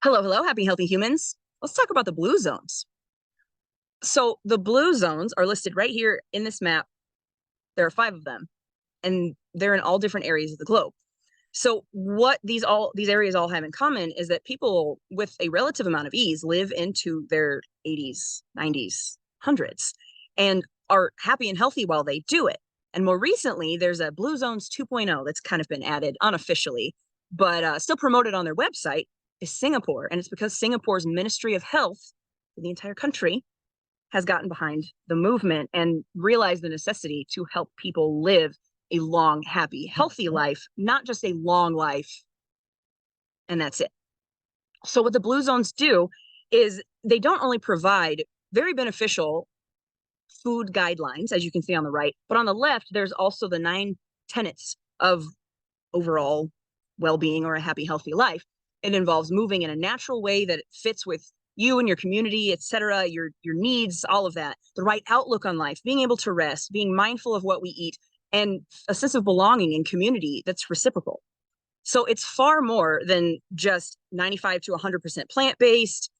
Hello, hello, happy healthy humans. Let's talk about the blue zones. So the blue zones are listed right here in this map. There are five of them, and they're in all different areas of the globe. So what these areas all have in common is that people with a relative amount of ease live into their 80s, 90s, hundreds, and are happy and healthy while they do it. And more recently, there's a Blue Zones 2.0 that's kind of been added unofficially, but still promoted on their website is Singapore. And it's because Singapore's Ministry of Health for the entire country has gotten behind the movement and realized the necessity to help people live a long, happy, healthy life, not just a long life, and that's it. So, what the Blue Zones do is they don't only provide very beneficial food guidelines, as you can see on the right, but on the left, there's also the 9 tenets of overall well being or a happy, healthy life. It involves moving in a natural way that fits with you and your community, etc., your needs, all of that, the right outlook on life, being able to rest, being mindful of what we eat, and a sense of belonging in community that's reciprocal. So it's far more than just 95 to 100% plant based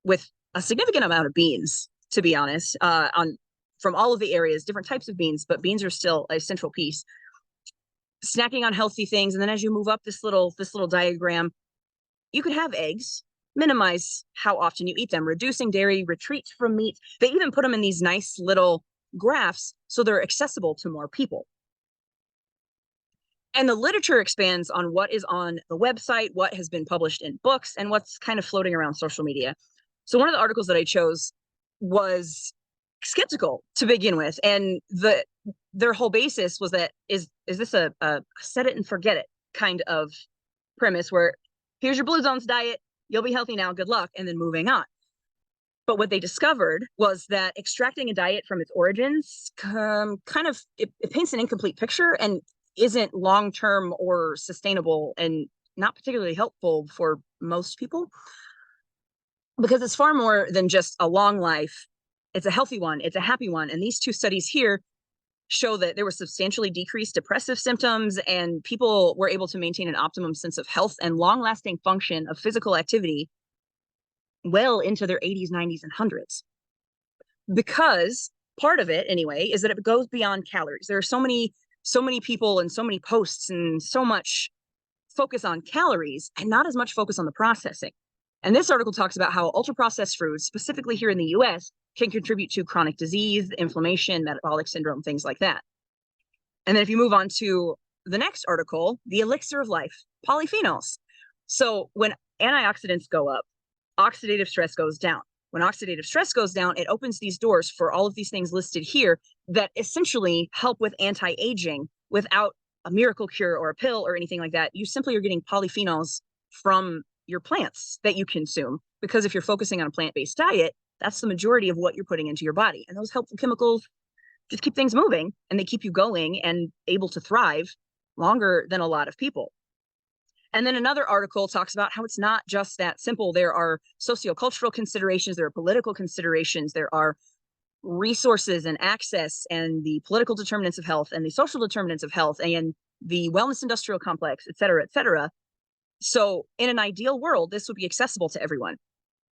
with a significant amount of beans, to be honest, on from all of the areas, different types of beans, but beans are still a central piece. Snacking on healthy things, and then as you move up this little diagram, you could have eggs, minimize how often you eat them, reducing dairy, retreat from meat. They even put them in these nice little graphs so they're accessible to more people. And the literature expands on what is on the website, what has been published in books, and what's kind of floating around social media. So one of the articles that I chose was skeptical to begin with, and their whole basis was that is this a set it and forget it kind of premise where here's your Blue Zones diet, you'll be healthy now, good luck, and then moving on. But what they discovered was that extracting a diet from its origins kind of it paints an incomplete picture and isn't long-term or sustainable and not particularly helpful for most people because it's far more than just a long life. It's a healthy one, it's a happy one. And these two studies here show that there was substantially decreased depressive symptoms and people were able to maintain an optimum sense of health and long-lasting function of physical activity well into their 80s, 90s, and hundreds. Because part of it, anyway, is that it goes beyond calories. There are so many people and so many posts and so much focus on calories and not as much focus on the processing. And this article talks about how ultra processed foods, specifically here in the US, can contribute to chronic disease, inflammation, metabolic syndrome, things like that. And then if you move on to the next article, the elixir of life, polyphenols. So when antioxidants go up, oxidative stress goes down. When oxidative stress goes down, it opens these doors for all of these things listed here that essentially help with anti-aging without a miracle cure or a pill or anything like that. You simply are getting polyphenols from your plants that you consume. Because if you're focusing on a plant-based diet, that's the majority of what you're putting into your body. And those helpful chemicals just keep things moving and they keep you going and able to thrive longer than a lot of people. And then another article talks about how it's not just that simple. There are sociocultural considerations, there are political considerations, there are resources and access and the political determinants of health and the social determinants of health and the wellness industrial complex, et cetera, et cetera. So in an ideal world, this would be accessible to everyone.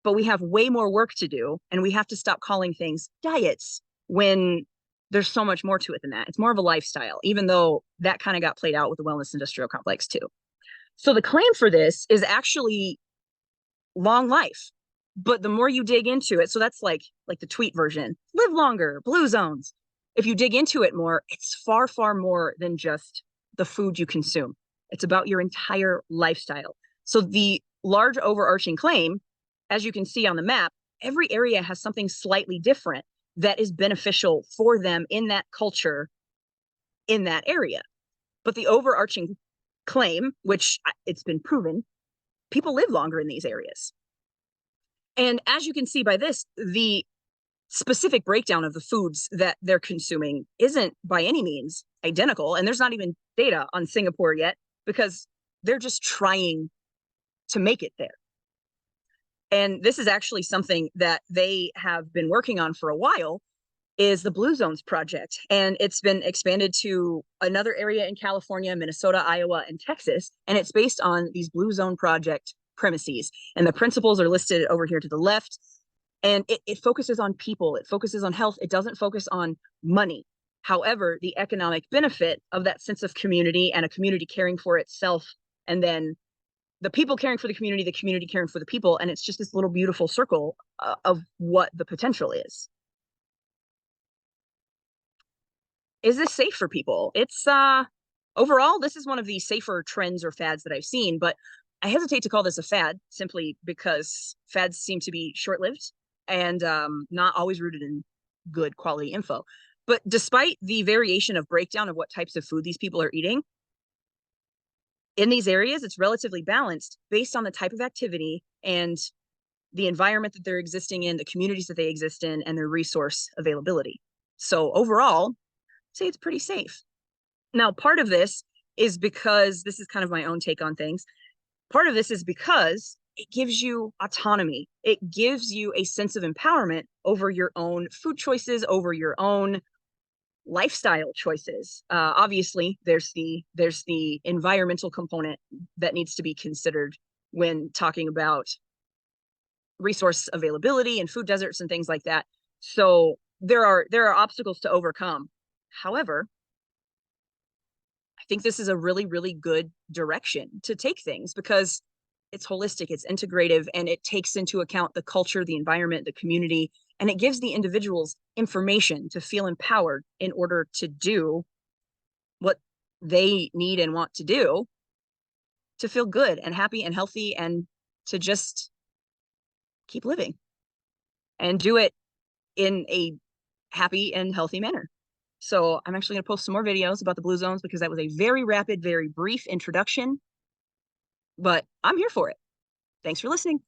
But we have way more work to do, and we have to stop calling things diets when there's so much more to it than that. It's more of a lifestyle, even though that kind of got played out with the wellness industrial complex too. So the claim for this is actually long life. But the more you dig into it, so that's like the tweet version, live longer, blue zones. If you dig into it more, it's far, far more than just the food you consume. It's about your entire lifestyle. So the large overarching claim, as you can see on the map, every area has something slightly different that is beneficial for them in that culture, in that area. But the overarching claim, which it's been proven, people live longer in these areas. And as you can see by this, the specific breakdown of the foods that they're consuming isn't by any means identical. And there's not even data on Singapore yet because they're just trying to make it there. And this is actually something that they have been working on for a while is the Blue Zones Project. And it's been expanded to another area in California, Minnesota, Iowa, and Texas. And it's based on these Blue Zone Project premises. And the principles are listed over here to the left. And it focuses on people, it focuses on health, it doesn't focus on money. However, the economic benefit of that sense of community and a community caring for itself, and then the people caring for the community caring for the people, and it's just this little beautiful circle of what the potential is. Is this safe for people? It's overall, this is one of the safer trends or fads that I've seen, but I hesitate to call this a fad simply because fads seem to be short-lived and not always rooted in good quality info. But despite the variation of breakdown of what types of food these people are eating, in these areas, it's relatively balanced based on the type of activity and the environment that they're existing in, the communities that they exist in, and their resource availability. So overall, I'd say it's pretty safe. Now, part of this is because this is kind of my own take on things. Part of this is because it gives you autonomy. It gives you a sense of empowerment over your own food choices, over your own lifestyle choices. Obviously, there's the environmental component that needs to be considered when talking about resource availability and food deserts and things like that. So there are obstacles to overcome. However, I think this is a really, really good direction to take things because it's holistic, it's integrative, and it takes into account the culture, the environment, the community, and it gives the individuals information to feel empowered in order to do what they need and want to do to feel good and happy and healthy and to just keep living and do it in a happy and healthy manner. So I'm actually going to post some more videos about the blue zones because that was a very rapid, very brief introduction, but I'm here for it. Thanks for listening.